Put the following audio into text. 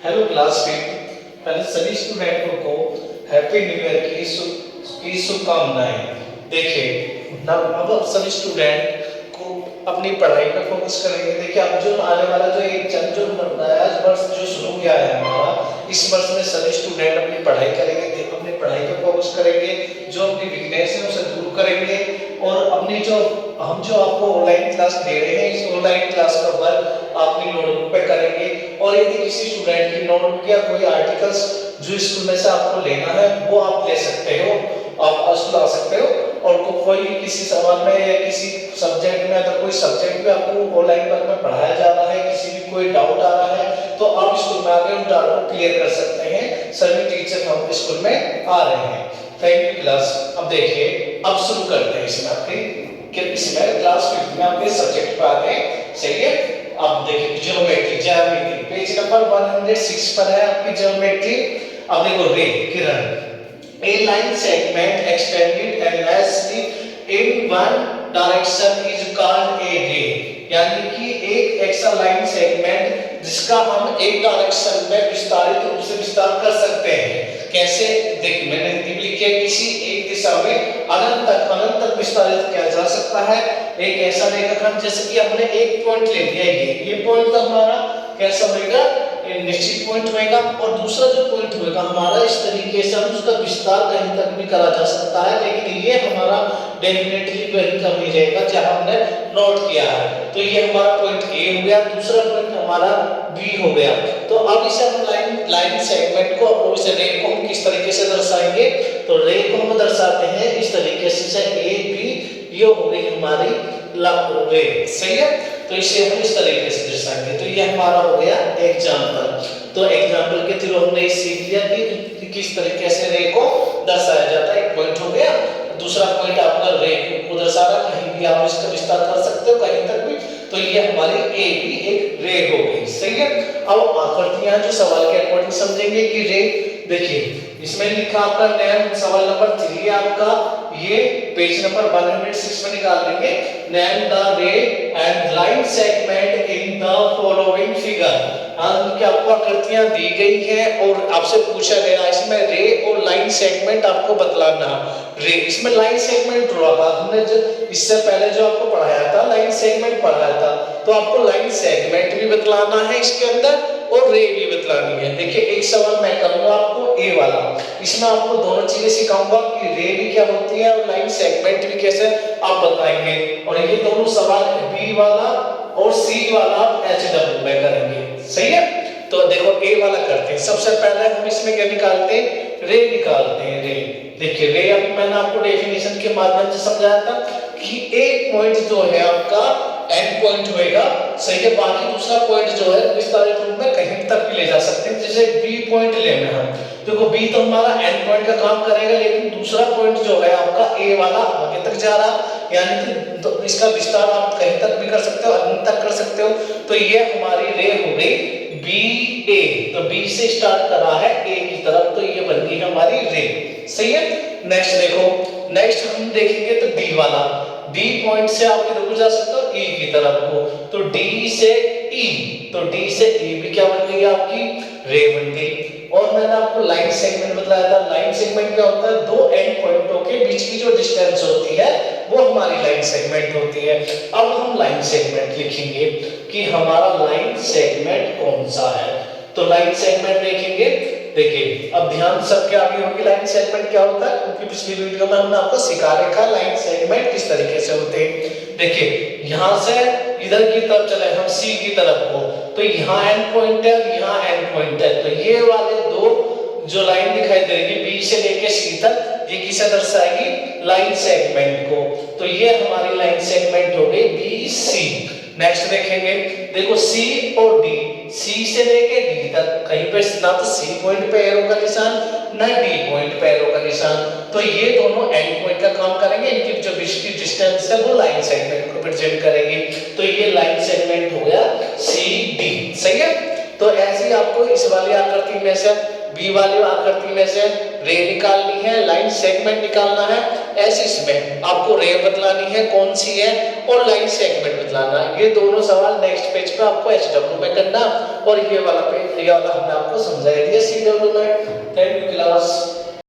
Hello class में पहले सभी स्टूडेंटों को हैप्पी न्यू ईयर की शुभकामनाएं। देखिए अब सभी स्टूडेंट को अपनी पढ़ाई पर फोकस करेंगे। देखिए अब जो आने वाला जो एग्जाम जो नया वर्ष जो शुरू किया है हमारा, इस वर्ष में सभी स्टूडेंट अपनी पढ़ाई करेंगे, अपनी पढ़ाई पर फोकस करेंगे, जो अपनी वीकनेस है उसे दूर करेंगे और अपनी जो आपको ऑनलाइन क्लास दे रहे हैं इस ऑनलाइन क्लास का वर्क अपनी नोटबुक पे करेंगे। और यदि किसी स्टूडेंट की नोटबुक या कोई आर्टिकल्स जो स्कूल में से आपको लेना है वो आप ले सकते हो, आप स्कूल आ सकते हो। और कोई किसी सवाल में या किसी सब्जेक्ट में अगर कोई सब्जेक्ट में आपको ऑनलाइन वर्क में पढ़ाया जा रहा है, किसी भी कोई डाउट आ रहा है तो आप स्कूल में आकर उस डाउट को क्लियर कर सकते हैं। सभी टीचर हम स्कूल में आ रहे हैं। Thank you class. अब देखिए अब शुरू करते हैं इसमें इसमें क्लास 5 में आपके सब्जेक्ट पे आते हैं। सही है। अब देखिए ज्योमेट्री पेज नंबर 106 पर है आपकी ज्योमेट्री। अब देखो रे किरण, a line segment extended endlessly in one direction is called a ray। यानी कि एक ऐसा लाइन सेगमेंट जिसका हम एक डायरेक्शन में विस्तारित रूप से विस्तार कर सकते हैं। कैसे? देखिए मैंने हिंदी में लिखी है, किसी एक दिशा में अनंत तक विस्तारित किया जा सकता है। एक ऐसा रेखाखंड जैसे कि हमने एक पॉइंट ले लिया, ये पॉइंट तो हमारा कैसा होगा, निश्चित पॉइंट होगा, और दूसरा जो पॉइंट होगा हमारा इस तरीके से हम उसका विस्तार कहीं तक भी करा जा सकता है, लेकिन ये हमारा डेफिनेटली वही कम ही रहेगा जहां हमने नोट किया है। तो ये हमारा पॉइंट ए हो गया, दूसरा पॉइंट हमारा बी हो गया। तो अब इसे हम लाइन सेगमेंट को और इस रे को हम किस तरीके से दर्शाएंगे, तो रे को हम दर्शाते हैं इस तरीके से ए बी, ये हो गई हमारी रे। सही है। तो इसे हम इस तरीके से दर्शाएंगे। तो ये हमारा हो गया एग्जांपल। तो एग्जांपल के थ्रू हमने सीख लिया कि किस तरीके से रे को दर्शाया जाता है। एक पॉइंट हो गया, दूसरा पॉइंट आपका रे को दर्शा रहा, कहीं भी आप इसका विस्तार कर सकते हो कहीं तक भी। तो ये हमारी ए भी एक रे हो गई। सही है। अब आकृतियां जो सवाल के अकॉर्डिंग समझेंगे कि रे, देखिए इसमें लिखा आपका नया सवाल नंबर 3 है आपका, ये पेज नंबर 106 में निकाल लेंगे। नेम द रे and line segment in the following figure. कि आपको आकृतियां दी गई हैं और आपसे पूछा गया इसमें रे और लाइन सेगमेंट आपको बतलाना। रे, इसमें लाइन सेगमेंट ड्रॉ था, हमने जो इससे पहले जो आपको पढ़ाया था लाइन सेगमेंट पढ़ाया था, तो आपको लाइन सेगमेंट भी बतलाना है इसके अंदर और रे भी बतलानी है। देखिए एक सवाल मैं करूंगा आपको ए वाला, इसमें आपको दोनों चीजें सिखाऊंगा कि रे भी क्या होती है और लाइन सेगमेंट भी कैसे आप बताएंगे। और ये दोनों सवाल बी वाला और सी वाला आप HW में करेंगे। सही है। तो देखो ए वाला करते हैं। सबसे पहले हम इसमें क्या निकालते हैं, रे निकालते हैं। रे, देखिए रे अभी मैंने आपको डेफिनेशन के माध्यम से समझाया था कि एक पॉइंट जो है आपका एंड पॉइंट होएगा। सही है। बाकी दूसरा पॉइंट जो है विस्तारित रूप में कहीं तक भी ले जा सकते हैं। जैसे बी पॉइंट लेना है, देखो बी तो हमारा एंड पॉइंट का काम करेगा, लेकिन दूसरा पॉइंट जो है आपका ए वाला आगे तक जा रहा, यानी कि तो इसका विस्तार आप कहीं तक भी कर सकते हो, अंत तक कर सकते हो। तो ये हमारी रे हो गई बी ए। तो बी से स्टार्ट कर रहा है ए की तरफ, तो ये बन गई हमारी रे। सही है। नेक्स्ट देखो, नेक्स्ट हम देखेंगे तो डी वाला, डी पॉइंट से आप इधर को जा सकते हो ई की तरफ को, तो डी से ई, तो डी से ई भी क्या बन गई आपकी रे बन गई। और मैंने आपको लाइन सेगमेंट बताया था, लाइन सेगमेंट क्या होता है, दो एंड पॉइंटों के बीच की जो डिस्टेंस होती है वो हमारी लाइन सेगमेंट होती है। अब हम लाइन सेगमेंट लिखेंगे कि हमारा लाइन सेगमेंट कौन सा है। तो लाइन सेगमेंट देखेंगे। देखिए अब ध्यान सबके आगे होगी लाइन सेगमेंट क्या होता है, क्योंकि पिछली वीडियो में हमने आपको सिखा रखा लाइन सेगमेंट किस तरीके से होते हैं। देखिए यहां से इधर की तरफ चले हम सी की तरफ को, तो यहाँ एंड पॉइंट है, यहाँ एंड पॉइंट है, तो ये वाले दो जो लाइन दिखाई दे रही है बी से लेके सी तक, ये किसे दर्शाएगी, लाइन सेगमेंट को। तो ये हमारी लाइन सेगमेंट हो गई बी सी। नेक्स्ट देखेंगे, देखो सी और डी, सी से लेके डी तक कहीं पे ना तो सी पॉइंट पे एरो का निशान ना डी पॉइंट पे एरो का निशान, तो ये दोनों एंड पॉइंट का काम करेंगे। इनकी जो बीच की डिस्टेंस है वो लाइन सेगमेंट को प्रेजेंट करेगी। तो ये लाइन सेगमेंट हो गया सी डी। सही है। तो ऐसे ही आपको इस वाली आकृति में से बी वाली आकृति में से रे निकालनी है, लाइन सेगमेंट निकालना है। ऐसे इसमें आपको रे बतलानी है कौन सी है और लाइन सेगमेंट बतलाना है। ये दोनों सवाल नेक्स्ट पेज पे आपको HW में करना और ये वाला हमने आपको समझाया दिया सी डेवलपमेंट। Thank you class.